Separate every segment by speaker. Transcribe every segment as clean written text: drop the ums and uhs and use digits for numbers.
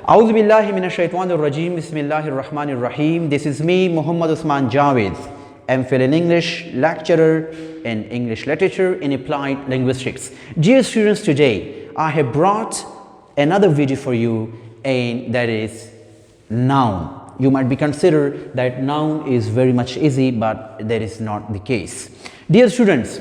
Speaker 1: A'udhu billahi minash shaitanir rajim. Bismillahir rahmanir rahim. This is me, Muhammad Usman Javed, MPhil in English, lecturer in English literature in applied linguistics. Dear students, today I have brought another video for you, and that is noun. You might be considered that noun is very much easy, but that is not the case. Dear students,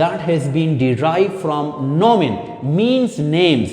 Speaker 1: that has been derived from nomen, means names.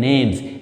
Speaker 1: names.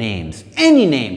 Speaker 1: names, any name,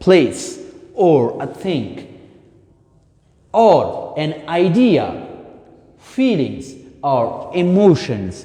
Speaker 1: place or a thing or an idea, feelings or emotions.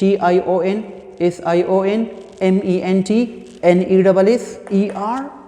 Speaker 1: TION, SION, MENT, NESS, ER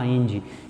Speaker 1: ING.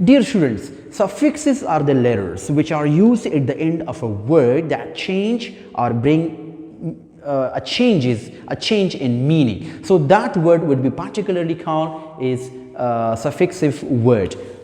Speaker 1: Dear students, suffixes are the letters which are used at the end of a word that change or bring a change in meaning. So that word would be particularly called is suffixive word.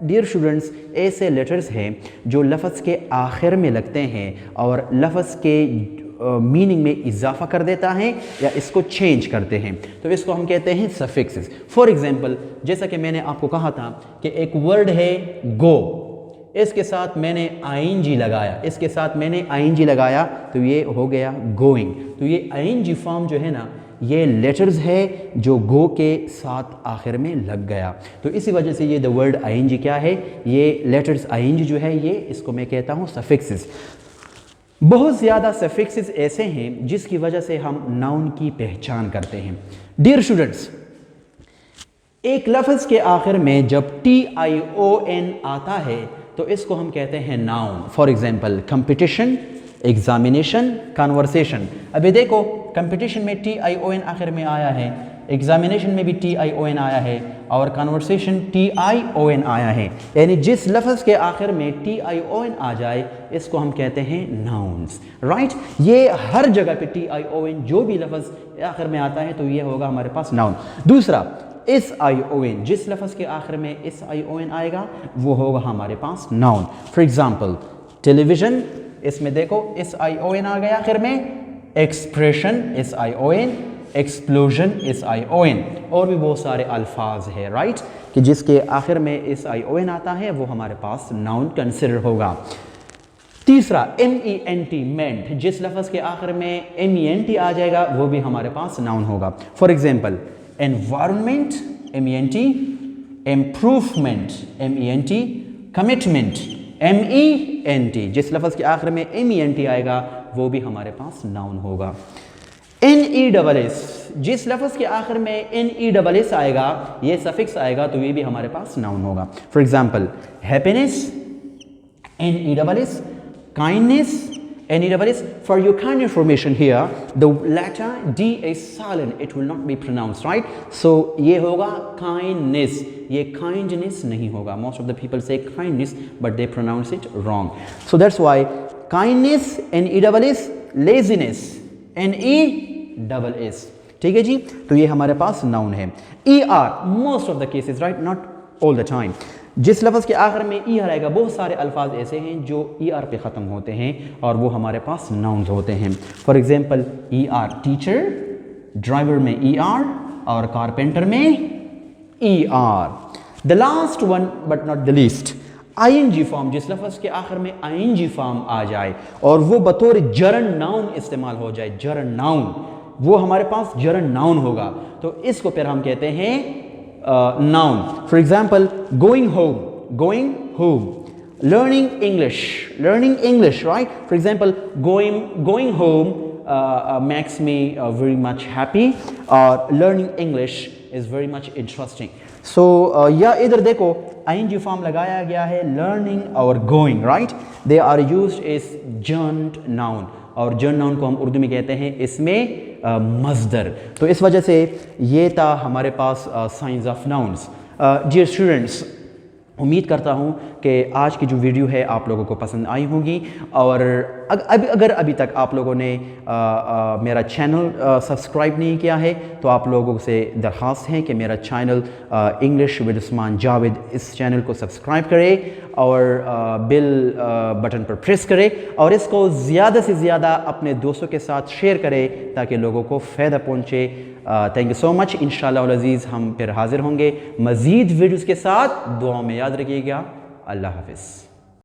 Speaker 1: Dear students ایسے letters ہیں جو لفظ کے آخر میں لگتے ہیں اور لفظ کے میننگ میں اضافہ کر دیتا ہے یا اس کو چینج کرتے ہیں، تو اس کو ہم کہتے ہیں سفکسز۔ فار ایگزامپل جیسا کہ میں نے آپ کو کہا تھا کہ ایک ورڈ ہے گو، اس کے ساتھ میں نے آئین جی لگایا تو یہ ہو گیا گوئنگ۔ تو یہ آئین جی فارم جو ہے نا یہ لیٹرز ہے جو گو کے ساتھ آخر میں لگ گیا، تو اسی وجہ سے یہ دا ورڈ آئین جی کیا ہے، یہ لیٹرز آئین جی جو ہے یہ اس کو میں کہتا ہوں سفکسز۔ بہت زیادہ سفکسز ایسے ہیں جس کی وجہ سے ہم ناؤن کی پہچان کرتے ہیں۔ ڈیئر اسٹوڈنٹس ایک لفظ کے آخر میں جب TION آتا ہے تو اس کو ہم کہتے ہیں noun. For example competition, examination, conversation. ابھی دیکھو کمپٹیشن میں TION آخر میں آیا ہے، ایگزامینیشن میں بھی TION آیا ہے اور کنورسیشن TION آیا ہے، یعنی جس لفظ کے آخر میں TION آ جائے اس کو ہم کہتے ہیں ناؤنز، رائٹ؟ یہ ہر جگہ پہ TION جو بھی لفظ آخر میں آتا ہے تو یہ ہوگا ہمارے پاس ناؤن۔ دوسرا SION، جس لفظ کے آخر میں SION آئے گا وہ ہوگا ہمارے پاس noun. For example television, اس میں دیکھو SION آ گیا آخر میں، ایکسپریشن SION، ایکسپلوژن SION، اور بھی بہت سارے الفاظ ہیں رائٹ کہ جس کے آخر میں SION آتا ہے وہ ہمارے پاس ناؤن کنسیڈر ہوگا۔ تیسرا MENT، مینٹ، جس لفظ کے آخر میں MENT آ جائے گا وہ بھی ہمارے پاس ناؤن ہوگا۔ For example environment MENT، improvement MENT، commitment MENT، جس لفظ کے آخر میں MENT آئے گا وہ بھی ہمارے پاس ناؤن ہوگا۔ NESS، جس لفظ کے آخر میں NESS آئے گا یہ سفکس آئے گا تو یہ بھی ہمارے پاس ناؤن ہوگا۔ For example happiness NESS، kindness NESS. For your kind information here, the letter D is silent, it will not be pronounced, right? So یہ ہوگا kindness، یہ kindness نہیں ہوگا۔ Most of the people say kindness but they pronounce it wrong. So that's why kindness NESS، laziness NESS، ٹھیک ہے جی؟ تو یہ ہمارے پاس ناؤن ہے۔ ER most of the cases, right? Not all the time. جس لفظ کے آخر میں ER آئے گا بہت سارے الفاظ ایسے ہیں جو ER پہ ختم ہوتے ہیں اور وہ ہمارے پاس ناؤنز ہوتے ہیں۔ For example ER teacher, driver میں ER اور کارپینٹر میں ER۔ The last one but not the least ING form, جس لفظ کے آخر میں ING فارم آ جائے اور وہ بطور جرن ناؤن استعمال ہو جائے، جرن ناؤن، وہ ہمارے پاس جرن ناؤن ہوگا تو اس کو پھر ہم کہتے ہیں noun. For example, going home, learning English, right? For example, going home makes me very much happy, or learning English is very much interesting. So یا ادھر دیکھو ING فارم لگایا گیا ہے learning اور going, right? They are used as gerund noun، اور جرن noun کو ہم اردو میں کہتے ہیں اس میں مصدر۔ تو اس وجہ سے یہ تھا ہمارے پاس science of nouns. Dear students امید کرتا ہوں کہ آج کی جو ویڈیو ہے آپ لوگوں کو پسند آئی ہوگی، اور اگر ابھی تک آپ لوگوں نے میرا چینل سبسکرائب نہیں کیا ہے تو آپ لوگوں سے درخواست ہے کہ میرا channel English with Usman Javed, اس چینل کو سبسکرائب کرے اور بیل بٹن پر پریس کرے اور اس کو زیادہ سے زیادہ اپنے دوستوں کے ساتھ شیئر کرے تاکہ لوگوں کو فائدہ پہنچے۔ تھینک یو سو مچ۔ انشاءاللہ العزیز ہم پھر حاضر ہوں گے مزید ویڈیوز کے ساتھ۔ دعاؤں میں یاد رکھیے گا۔ اللہ حافظ۔